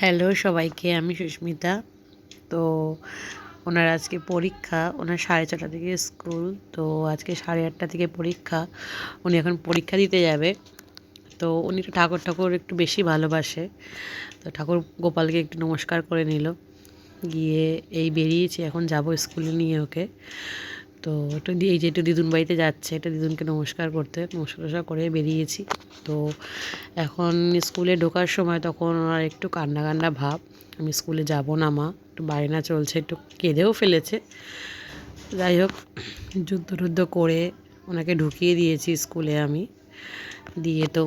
Hello সবাইকে, আমি সুস্মিতা। তো ওনার আজকে পরীক্ষা, ওনার 6:30 থেকে স্কুল। তো আজকে 8:30 থেকে পরীক্ষা। উনি এখন পরীক্ষা দিতে যাবে। তো উনি একটু ঠাকুর ঠাকুর একটু বেশি ভালোবাসে। তো ঠাকুর গোপালকে একটু নমস্কার করে নিল, গিয়ে এই বেরিয়েছি, এখন যাব স্কুলে নিয়ে ওকে। তো একটু এই যে একটু দিদুন বাড়িতে যাচ্ছে, এটা দিদুনকে নমস্কার নমস্কার করে বেরিয়েছি। তো এখন স্কুলে ঢোকার সময় তখন ওনার একটু কান্না কান্না ভাব, আমি স্কুলে যাব না মা, একটু বায়না চলছে, একটু কেঁদেও ফেলেছে। যাই হোক, যুদ্ধ টুদ্ধ করে ওনাকে ঢুকিয়ে দিয়েছি স্কুলে আমি। দিয়ে তো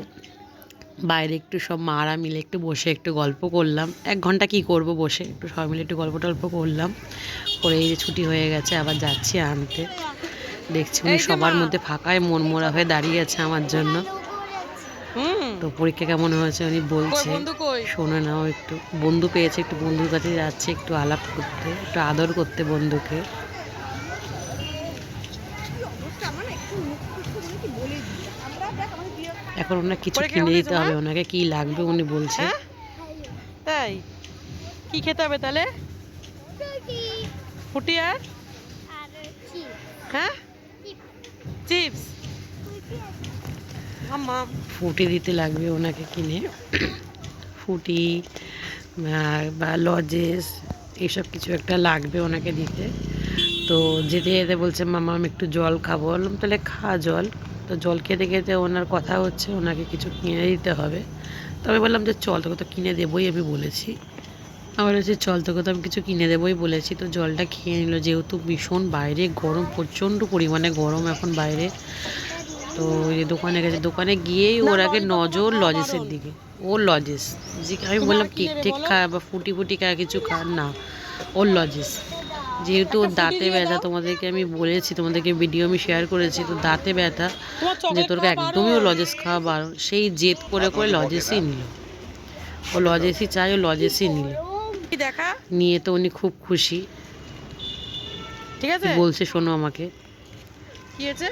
বাইরে একটু সব মারা মিলে একটু বসে একটু গল্প করলাম। 1 ঘন্টা কী করব বসে, একটু সবাই মিলে একটু গল্প টল্প করলাম। করে এই যে ছুটি হয়ে গেছে, আবার যাচ্ছি আনতে। দেখছি উনি সবার মধ্যে ফাঁকায় মনমরা হয়ে দাঁড়িয়ে আছে আমার জন্য। তো পরীক্ষা কেমন হয়েছে উনি বলছে, শোনে নাও। একটু বন্ধু পেয়েছে, একটু বন্ধুর কাছে যাচ্ছে, একটু আলাপ করতে, একটু আদর করতে বন্ধুকে। এখন ওনার কিছু কিনে দিতে হবে, ওনাকে কি লাগবে উনি বলছে। তাই কি খেতে হবে তাহলে? ফুটি আর হ্যাঁ চিপস ফুটি দিতে লাগবে ওনাকে কিনে, ফুটি বা লজেস এইসব কিছু একটা লাগবে ওনাকে দিতে। তো যেতে যেতে বলছে, মামা আমি একটু জল খাবো। বললাম তাহলে খা জল। তো জল খেতে খেতে ওনার কথা হচ্ছে ওনাকে কিছু কিনে দিতে হবে। তো আমি বললাম যে চল, তোকে তো কিনে দেবোই আমি বলেছি। আমার হচ্ছে চল, তোকে তো আমি কিছু কিনে দেবোই বলেছি। তো জলটা খেয়ে নিল, যেহেতু ভীষণ বাইরে গরম, প্রচণ্ড পরিমাণে গরম এখন বাইরে। তো ওই যে দোকানে গেছে, দোকানে গিয়েই ওর আগে নজর লজেসের দিকে। ও লজেস, যে আমি বললাম কেক টেক খা বা ফুটি ফুটি খা, কিছু খা না, ওর লজেস। যেহেতু ওর দাঁতে ব্যথা, তোমাদেরকে আমি বলেছি, তোমাদেরকে ভিডিও আমি শেয়ার করেছি। তো দাঁতে ব্যথা, যে তোর একদমই ও লজেস খাওয়া বারণ, সেই জেদ করে করে লজেসই নিল। ও লজেসই চাই, ও লজেসই নিল। নিয়ে তো উনি খুব খুশি। ঠিক আছে, বলছে শোনো আমাকে, কি হয়েছে?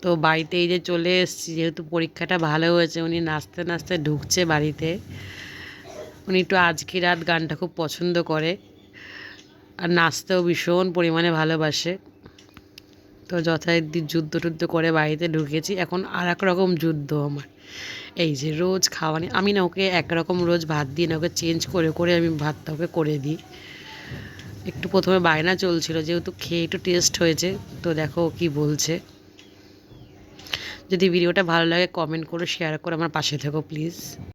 তো বাড়িতে এই যে চলে এসেছি, যেহেতু পরীক্ষাটা ভালো হয়েছে, উনি নাচতে নাচতে ঢুকছে বাড়িতে। উনি একটু আজকে রাত গানটা খুব পছন্দ করে, আর নাচতেও ভীষণ পরিমাণে ভালোবাসে। তো যথারীতি যুদ্ধ টুদ্ধ করে বাড়িতে ঢুকেছি। এখন আর এক রকম যুদ্ধ আমার, এই যে রোজ খাওয়া নিয়ে। আমি না ওকে একরকম রোজ ভাত দিই না, ওকে চেঞ্জ করে করে আমি ভাতটা ওকে করে দিই। একটু প্রথমে বায়না চলছিল, যেহেতু খেয়ে একটু টেস্ট হয়েছে। তো দেখো ও কী বলছে। যদি ভিডিওটা ভালো লাগে কমেন্ট করো, শেয়ার করো, আমার পাশে থেকো প্লিজ।